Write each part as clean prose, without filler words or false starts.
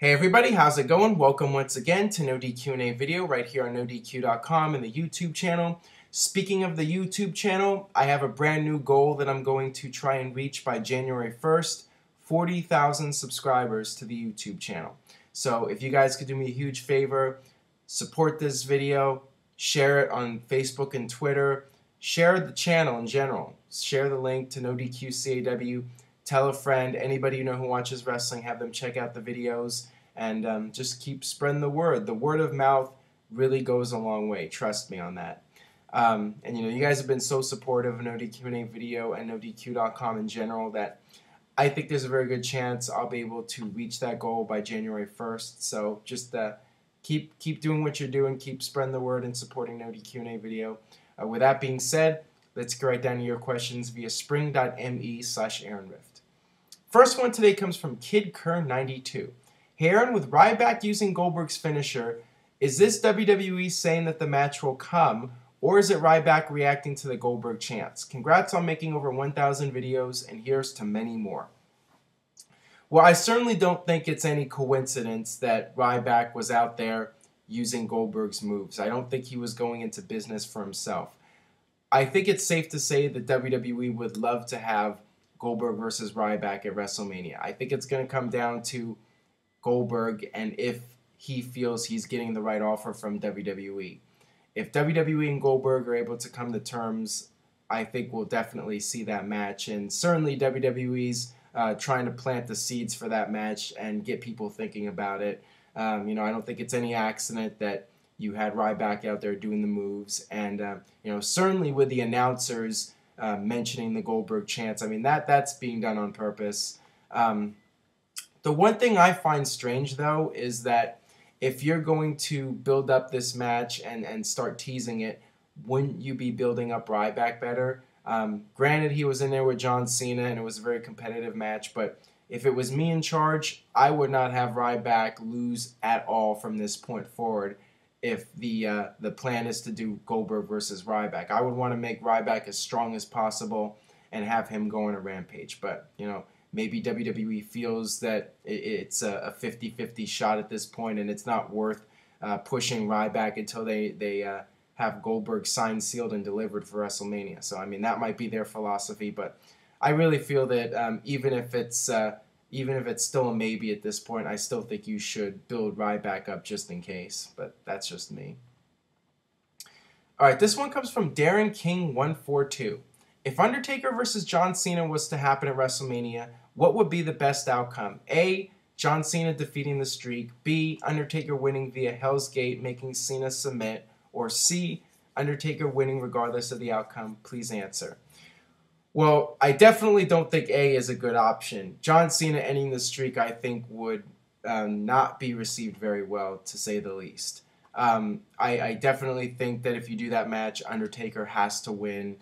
Hey everybody, how's it going? Welcome once again to NoDQ&A video right here on NoDQ.com and the YouTube channel. Speaking of the YouTube channel, I have a brand new goal that I'm going to try and reach by January 1st, 40,000 subscribers to the YouTube channel. So if you guys could do me a huge favor, support this video, share it on Facebook and Twitter, share the channel in general, share the link to NoDQ&AV. Tell a friend, anybody you know who watches wrestling, have them check out the videos, and just keep spreading the word. The word of mouth really goes a long way. Trust me on that. And you know, you guys have been so supportive of NoDQ&A video and NoDQ.com in general that I think there's a very good chance I'll be able to reach that goal by January 1st. So just keep doing what you're doing, keep spreading the word and supporting NoDQ&A video. With that being said, let's get right down to your questions via spring.me/AaronRift. First one today comes from Kid Kern92. Hey Aaron, with Ryback using Goldberg's finisher, is this WWE saying that the match will come, or is it Ryback reacting to the Goldberg chants? Congrats on making over 1,000 videos, and here's to many more. Well, I certainly don't think it's any coincidence that Ryback was out there using Goldberg's moves. I don't think he was going into business for himself. I think it's safe to say that WWE would love to have Goldberg versus Ryback at WrestleMania. I think it's going to come down to Goldberg and if he feels he's getting the right offer from WWE. If WWE and Goldberg are able to come to terms, I think we'll definitely see that match. And certainly WWE's trying to plant the seeds for that match and get people thinking about it. You know, I don't think it's any accident that you had Ryback out there doing the moves. And, you know, certainly with the announcers mentioning the Goldberg chants, I mean, that's being done on purpose. The one thing I find strange, though, is that if you're going to build up this match and start teasing it, wouldn't you be building up Ryback better? Granted, he was in there with John Cena, and it was a very competitive match, but if it was me in charge, I would not have Ryback lose at all from this point forward if the plan is to do Goldberg versus Ryback. I would want to make Ryback as strong as possible and have him go on a rampage. But, you know, maybe WWE feels that it's a 50-50 shot at this point, and it's not worth pushing Ryback until they have Goldberg signed, sealed, and delivered for WrestleMania. So, I mean, that might be their philosophy, but I really feel that even if it's still a maybe at this point, I still think you should build Ryback up just in case. But that's just me. All right, this one comes from Darren King 142. If Undertaker versus John Cena was to happen at WrestleMania, what would be the best outcome? A, John Cena defeating the Streak. B, Undertaker winning via Hell's Gate, making Cena submit. Or C, Undertaker winning regardless of the outcome. Please answer. Well, I definitely don't think A is a good option. John Cena ending the streak, I think, would not be received very well, to say the least. I definitely think that if you do that match, Undertaker has to win.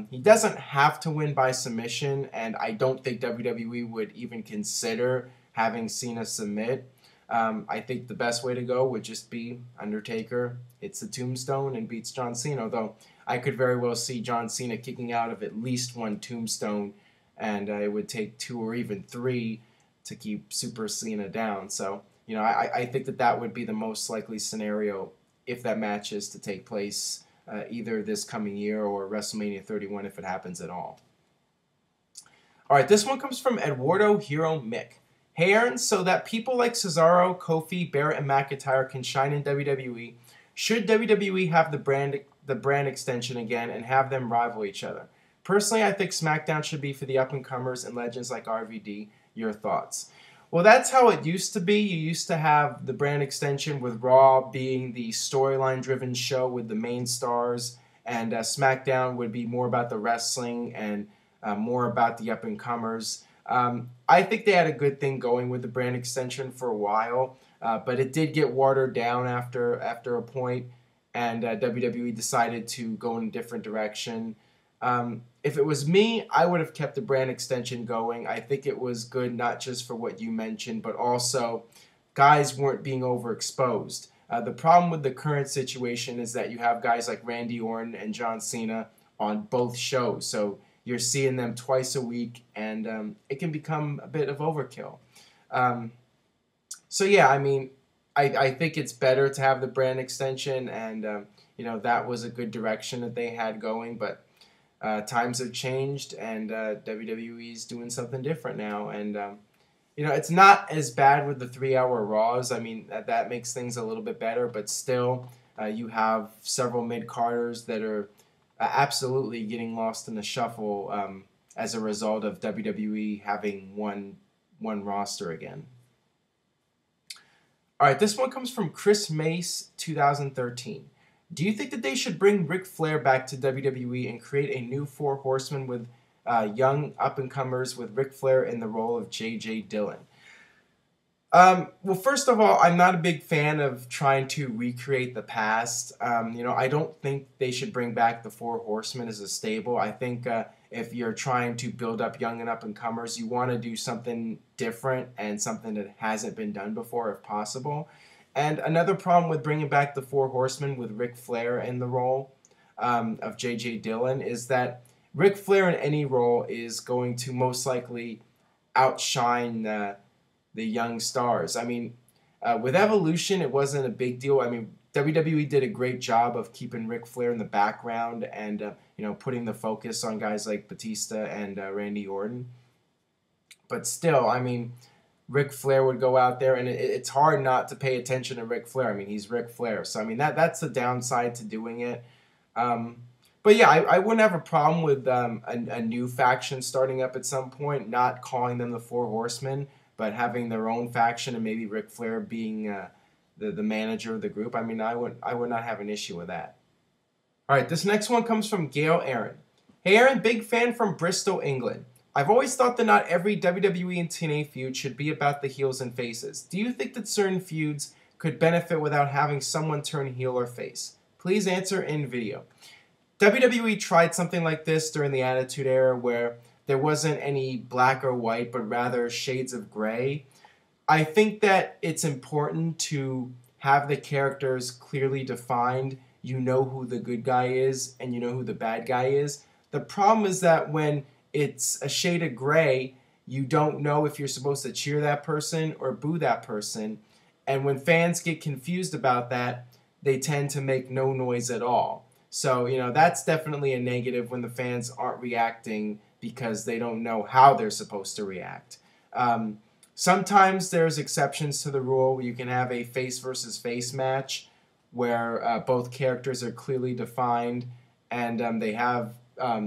He doesn't have to win by submission, and I don't think WWE would even consider having Cena submit. I think the best way to go would just be Undertaker hits the tombstone and beats John Cena, although I could very well see John Cena kicking out of at least one tombstone, and it would take 2 or even 3 to keep Super Cena down. So, you know, I think that would be the most likely scenario if that match is to take place either this coming year or WrestleMania 31 if it happens at all. All right, this one comes from Eduardo Hero Mick. Hey Aaron, so that people like Cesaro, Kofi, Barrett, and McIntyre can shine in WWE, should WWE have the brand extension again and have them rival each other? Personally, I think SmackDown should be for the up-and-comers and legends like RVD. Your thoughts? Well, that's how it used to be. You used to have the brand extension with Raw being the storyline-driven show with the main stars, and SmackDown would be more about the wrestling and more about the up-and-comers. I think they had a good thing going with the brand extension for a while, but it did get watered down after a point, and WWE decided to go in a different direction. If it was me, I would have kept the brand extension going. I think it was good not just for what you mentioned, but also guys weren't being overexposed. The problem with the current situation is that you have guys like Randy Orton and John Cena on both shows, so you're seeing them twice a week, and it can become a bit of overkill. So yeah, I mean, I think it's better to have the brand extension, and you know, that was a good direction that they had going, but times have changed, and WWE's doing something different now, and you know, it's not as bad with the 3-hour Raws. I mean, that makes things a little bit better, but still, you have several mid-carders that are absolutely getting lost in the shuffle as a result of WWE having one roster again. All right, this one comes from Chris Mace, 2013. Do you think that they should bring Ric Flair back to WWE and create a new Four Horsemen with young up-and-comers with Ric Flair in the role of J.J. Dillon? Well, first of all, I'm not a big fan of trying to recreate the past. You know, I don't think they should bring back the Four Horsemen as a stable. I think if you're trying to build up young and up-and-comers, you want to do something different and something that hasn't been done before if possible. And another problem with bringing back the Four Horsemen with Ric Flair in the role of J.J. Dillon is that Ric Flair in any role is going to most likely outshine the young stars. I mean, with Evolution, it wasn't a big deal. I mean, WWE did a great job of keeping Ric Flair in the background and you know, putting the focus on guys like Batista and Randy Orton. But still, I mean, Ric Flair would go out there, and it's hard not to pay attention to Ric Flair. I mean, he's Ric Flair, so I mean that's the downside to doing it. But yeah, I wouldn't have a problem with a new faction starting up at some point, not calling them the Four Horsemen, but having their own faction and maybe Ric Flair being the manager of the group. I mean, I would not have an issue with that. All right, this next one comes from Gail Aaron. Hey Aaron, big fan from Bristol, England. I've always thought that not every WWE and TNA feud should be about the heels and faces. Do you think that certain feuds could benefit without having someone turn heel or face? Please answer in video. WWE tried something like this during the Attitude Era where there wasn't any black or white, but rather shades of gray. I think that it's important to have the characters clearly defined. You know who the good guy is, and you know who the bad guy is. The problem is that when it's a shade of gray, you don't know if you're supposed to cheer that person or boo that person. And when fans get confused about that, they tend to make no noise at all. So, you know, that's definitely a negative when the fans aren't reacting because they don't know how they're supposed to react. Sometimes there's exceptions to the rule. You can have a face versus face match where both characters are clearly defined and they have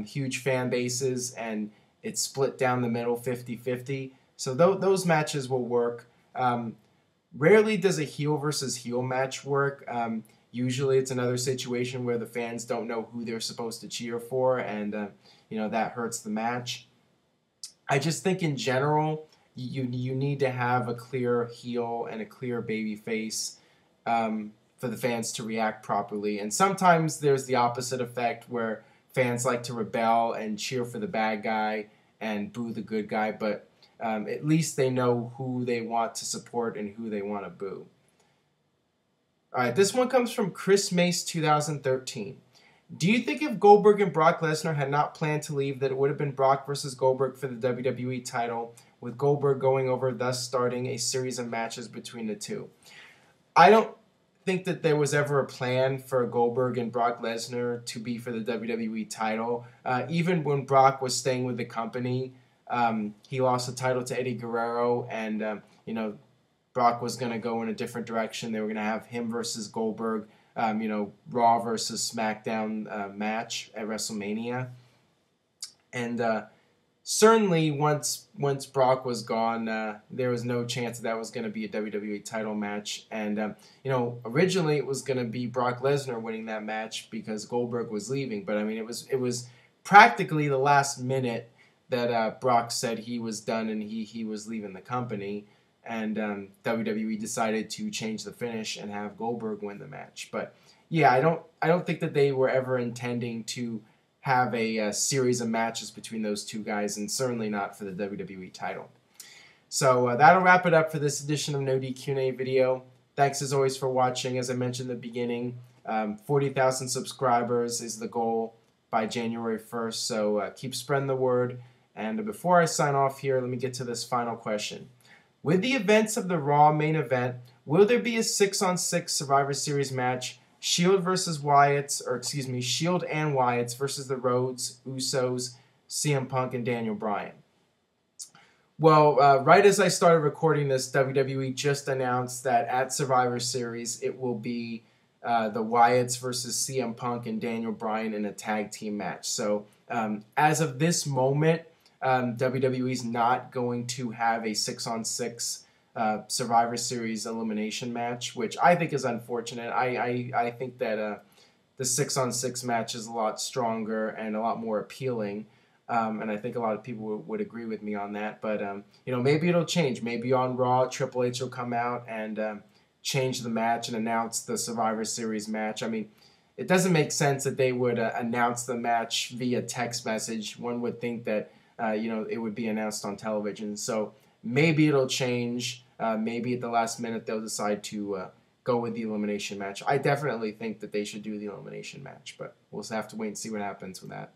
huge fan bases and it's split down the middle 50-50. So those matches will work. Rarely does a heel versus heel match work. Usually it's another situation where the fans don't know who they're supposed to cheer for, and you know, that hurts the match. I just think in general, you need to have a clear heel and a clear baby face for the fans to react properly. And sometimes there's the opposite effect where fans like to rebel and cheer for the bad guy and boo the good guy, but at least they know who they want to support and who they want to boo. All right, this one comes from Chris Mace, 2013. Do you think if Goldberg and Brock Lesnar had not planned to leave that it would have been Brock versus Goldberg for the WWE title, with Goldberg going over, thus starting a series of matches between the two? I don't think that there was ever a plan for Goldberg and Brock Lesnar to be for the WWE title. Even when Brock was staying with the company, he lost the title to Eddie Guerrero, and you know, Brock was going to go in a different direction. They were going to have him versus Goldberg, you know, Raw versus SmackDown match at WrestleMania. And certainly once Brock was gone, there was no chance that was going to be a WWE title match. And, you know, originally it was going to be Brock Lesnar winning that match because Goldberg was leaving. But, I mean, it was practically the last minute that Brock said he was done and he was leaving the company. And WWE decided to change the finish and have Goldberg win the match. But yeah, I don't think that they were ever intending to have a series of matches between those two guys, and certainly not for the WWE title. So that'll wrap it up for this edition of NoDQ&A video. Thanks as always for watching. As I mentioned in the beginning, 40,000 subscribers is the goal by January 1st. So keep spreading the word. And before I sign off here, let me get to this final question. With the events of the Raw main event, will there be a 6-on-6 Survivor Series match? Shield versus Wyatt's, or excuse me, Shield and Wyatt's versus the Rhodes, Usos, CM Punk, and Daniel Bryan. Well, right as I started recording this, WWE just announced that at Survivor Series, it will be the Wyatts versus CM Punk and Daniel Bryan in a tag team match. So as of this moment, WWE's not going to have a 6-on-6 Survivor Series elimination match, which I think is unfortunate. I think that the 6-on-6 match is a lot stronger and a lot more appealing. And I think a lot of people would agree with me on that. But, maybe it'll change. Maybe on Raw, Triple H will come out and change the match and announce the Survivor Series match. I mean, it doesn't make sense that they would announce the match via text message. One would think that, it would be announced on television. So maybe it'll change. Maybe at the last minute they'll decide to go with the elimination match. I definitely think that they should do the elimination match. But we'll have to wait and see what happens with that.